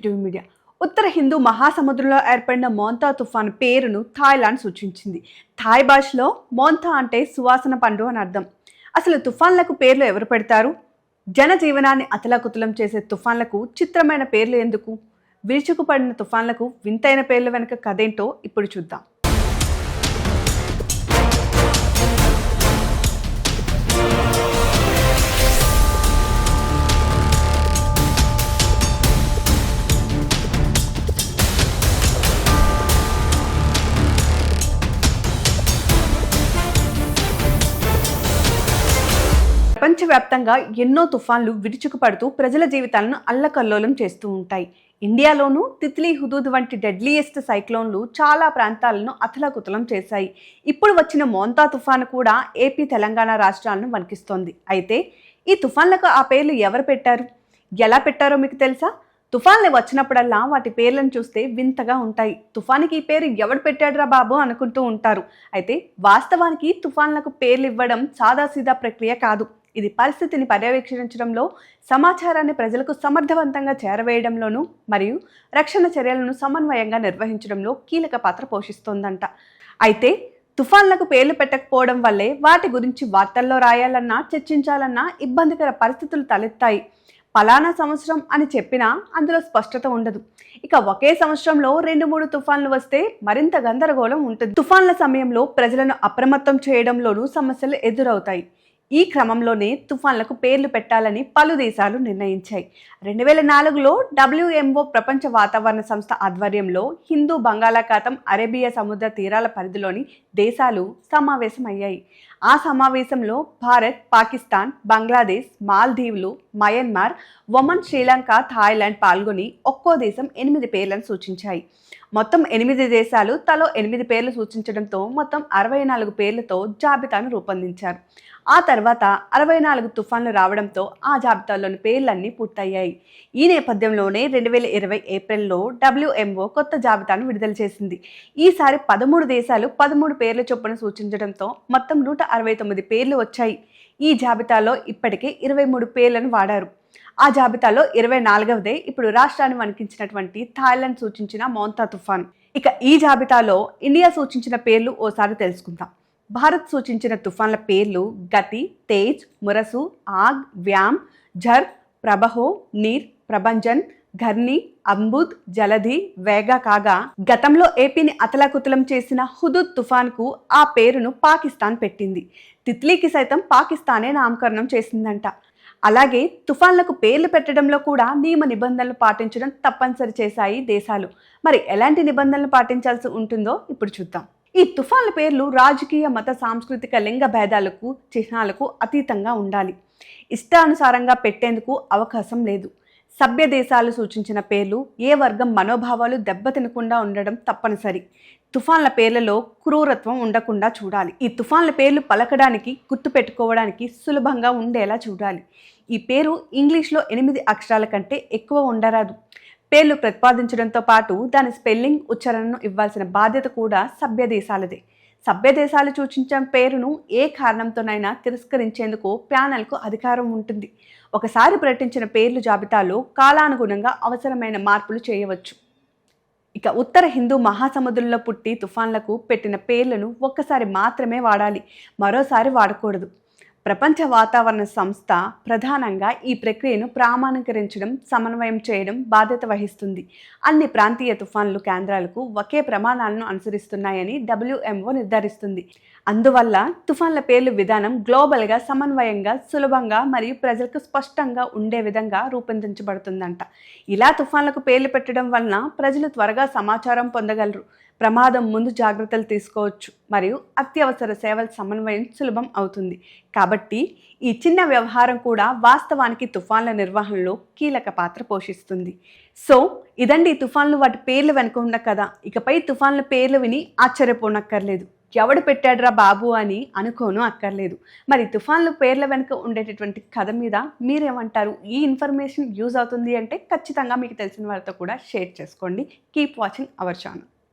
TV media. ఉత్తర హిందూ మహాసముద్రంలో ఏర్పడిన మోంతా తుఫాను పేరును థాయిలాండ్ సూచించింది. థాయ్ భాషలో మోంతా అంటే సువాసన పండు అని అర్థం. అసలు తుఫాన్లకు పేర్లు ఎవరు పెడతారు? జనజీవనాన్ని అతలాకుతలం చేసే తుఫాన్లకు చిత్రమైన పేర్లు ఎందుకు? విరుచుకుపడిన తుఫాన్లకు వింతైన పేర్ల వెనుక కథేంటో ఇప్పుడు చూద్దాం. ప్రపంచవ్యాప్తంగా ఎన్నో తుఫాన్లు విరుచుకుపడుతూ ప్రజల జీవితాలను అల్లకల్లోలం చేస్తూ ఉంటాయి. ఇండియాలోనూ తిత్లీ హుదూద్ వంటి డెడ్లీయెస్ట్ సైక్లోన్లు చాలా ప్రాంతాలను అతలాకుతలం చేశాయి. ఇప్పుడు వచ్చిన మోంతా తుఫాను కూడా ఏపీ, తెలంగాణ రాష్ట్రాలను వణికిస్తోంది. అయితే ఈ తుఫాన్లకు ఆ పేర్లు ఎవరు పెట్టారు, ఎలా పెట్టారో మీకు తెలుసా? తుఫాన్లు వచ్చినప్పుడల్లా వాటి పేర్లను చూస్తే వింతగా ఉంటాయి. తుఫానికి ఈ పేరు ఎవడు పెట్టాడురా బాబు అనుకుంటూ ఉంటారు. అయితే వాస్తవానికి తుఫాన్లకు పేర్లు ఇవ్వడం సాదాసీదా ప్రక్రియ కాదు. ఇది పరిస్థితిని పర్యవేక్షించడంలో, సమాచారాన్ని ప్రజలకు సమర్థవంతంగా చేరవేయడంలోనూ మరియు రక్షణ చర్యలను సమన్వయంగా నిర్వహించడంలో కీలక పాత్ర పోషిస్తోందంట. అయితే తుఫాన్లకు పేర్లు పెట్టకపోవడం వల్లే వాటి గురించి వార్తల్లో రాయాలన్నా, చర్చించాలన్నా ఇబ్బందికర పరిస్థితులు తలెత్తాయి. పలానా సంవత్సరం అని చెప్పినా అందులో స్పష్టత ఉండదు. ఇక ఒకే సంవత్సరంలో 2-3 తుఫాన్లు వస్తే మరింత గందరగోళం ఉంటుంది. తుఫాన్ల సమయంలో ప్రజలను అప్రమత్తం చేయడంలోనూ సమస్యలు ఎదురవుతాయి. ఈ క్రమంలోనే తుఫాన్లకు పేర్లు పెట్టాలని పలు దేశాలు నిర్ణయించాయి. 2004లో WMO ప్రపంచ వాతావరణ సంస్థ ఆధ్వర్యంలో హిందూ బంగాళాఖాతం, అరేబియా సముద్ర తీరాల పరిధిలోని దేశాలు సమావేశమయ్యాయి. ఆ సమావేశంలో భారత్, పాకిస్తాన్, బంగ్లాదేశ్, మాల్దీవులు, మయన్మార్, ఒమన్, శ్రీలంక, థాయిలాండ్ పాల్గొని ఒక్కో దేశం 8 పేర్లను సూచించాయి. మొత్తం 8 దేశాలు తలో 8 పేర్లు సూచించడంతో మొత్తం 64 పేర్లతో జాబితాను రూపొందించారు. ఆ తర్వాత 64 తుఫాన్లు రావడంతో ఆ జాబితాలోని పేర్లన్నీ పూర్తయ్యాయి. ఈ నేపథ్యంలోనే 2020 ఏప్రిల్లో WMO కొత్త జాబితాను విడుదల చేసింది. ఈసారి 13 దేశాలు 13 పేర్ల చొప్పున సూచించడంతో మొత్తం 169 పేర్లు వచ్చాయి. ఈ జాబితాలో ఇప్పటికే 23 పేర్లను వాడారు. ఆ జాబితాలో 24వదే ఇప్పుడు రాష్ట్రాన్ని వణికించినటువంటి థాయిలాండ్ సూచించిన మోంతా తుఫాన్. ఇక ఈ జాబితాలో ఇండియా సూచించిన పేర్లు ఓసారి తెలుసుకుందాం. భారత్ సూచించిన తుఫాన్ల పేర్లు గతి, తేజ్, మురసు, ఆగ్, వ్యామ్, ఝర్, ప్రభహో, నీర్, ప్రభంజన్, ఘర్ని, అంబుద్, జలధి, వేగా కాగా గతంలో ఏపీని అతలాకుతలం చేసిన హుదూద్ తుఫాన్కు ఆ పేరును పాకిస్తాన్ పెట్టింది. తిత్లీకి సైతం పాకిస్తానే నామకరణం చేసిందంట. అలాగే తుఫాన్లకు పేర్లు పెట్టడంలో కూడా నియమ నిబంధనలు పాటించడం తప్పనిసరి చేశాయి దేశాలు. మరి ఎలాంటి నిబంధనలు పాటించాల్సి ఉంటుందో ఇప్పుడు చూద్దాం. ఈ తుఫాన్ల పేర్లు రాజకీయ, మత, సాంస్కృతిక, లింగ భేదాలకు, చిహ్నాలకు అతీతంగా ఉండాలి. ఇష్టానుసారంగా పెట్టేందుకు అవకాశం లేదు. సభ్య దేశాలు సూచించిన పేర్లు ఏ వర్గం మనోభావాలు దెబ్బతినకుండా ఉండడం తప్పనిసరి. తుఫాన్ల పేర్లలో క్రూరత్వం ఉండకుండా చూడాలి. ఈ తుఫాన్ల పేర్లు పలకడానికి, గుర్తు పెట్టుకోవడానికి సులభంగా ఉండేలా చూడాలి. ఈ పేరు ఇంగ్లీష్లో 8 అక్షరాల కంటే ఎక్కువ ఉండరాదు. పేర్లు ప్రతిపాదించడంతో పాటు దాని స్పెల్లింగ్, ఉచ్చారణను ఇవ్వాల్సిన బాధ్యత కూడా సభ్య దేశాలదే. సభ్య దేశాలు సూచించిన పేరును ఏ కారణంతోనైనా తిరస్కరించేందుకు ప్యానెల్కు అధికారం ఉంటుంది. ఒకసారి ప్రకటించిన పేర్లు జాబితాలో కాలానుగుణంగా అవసరమైన మార్పులు చేయవచ్చు. ఇక ఉత్తర హిందూ మహాసముద్రంలో పుట్టి తుఫాన్లకు పెట్టిన పేర్లను ఒక్కసారి మాత్రమే వాడాలి, మరోసారి వాడకూడదు. ప్రపంచ వాతావరణ సంస్థ ప్రధానంగా ఈ ప్రక్రియను ప్రామాణీకరించడం, సమన్వయం చేయడం బాధ్యత వహిస్తుంది. అన్ని ప్రాంతీయ తుఫాన్లు కేంద్రాలకు ఒకే ప్రమాణాలను అనుసరిస్తున్నాయని WMO నిర్ధారిస్తుంది. అందువల్ల తుఫాన్ల పేర్లు విధానం గ్లోబల్గా, సమన్వయంగా, సులభంగా మరియు ప్రజలకు స్పష్టంగా ఉండే విధంగా రూపొందించబడుతుందంట. ఇలా తుఫాన్లకు పేర్లు పెట్టడం వలన ప్రజలు త్వరగా సమాచారం పొందగలరు, ప్రమాదం ముందు జాగ్రత్తలు తీసుకోవచ్చు మరియు అత్యవసర సేవల సమన్వయం సులభం అవుతుంది. కాబట్టి ఈ చిన్న వ్యవహారం కూడా వాస్తవానికి తుఫాన్ల నిర్వహణలో కీలక పాత్ర పోషిస్తుంది. సో ఇదండి తుఫాన్లు, వాటి పేర్లు వెనుక ఉన్న కథ. ఇకపై తుఫాన్ల పేర్లు విని ఆశ్చర్యపోనక్కర్లేదు, ఎవడు పెట్టాడురా బాబు అని అనుకోను అక్కర్లేదు. మరి తుఫాన్లు పేర్ల వెనుక ఉండేటటువంటి కథ మీద మీరేమంటారు? ఈ ఇన్ఫర్మేషన్ యూజ్ అవుతుంది అంటే ఖచ్చితంగా మీకు తెలిసిన వాళ్ళతో కూడా షేర్ చేసుకోండి. Keep watching our channel.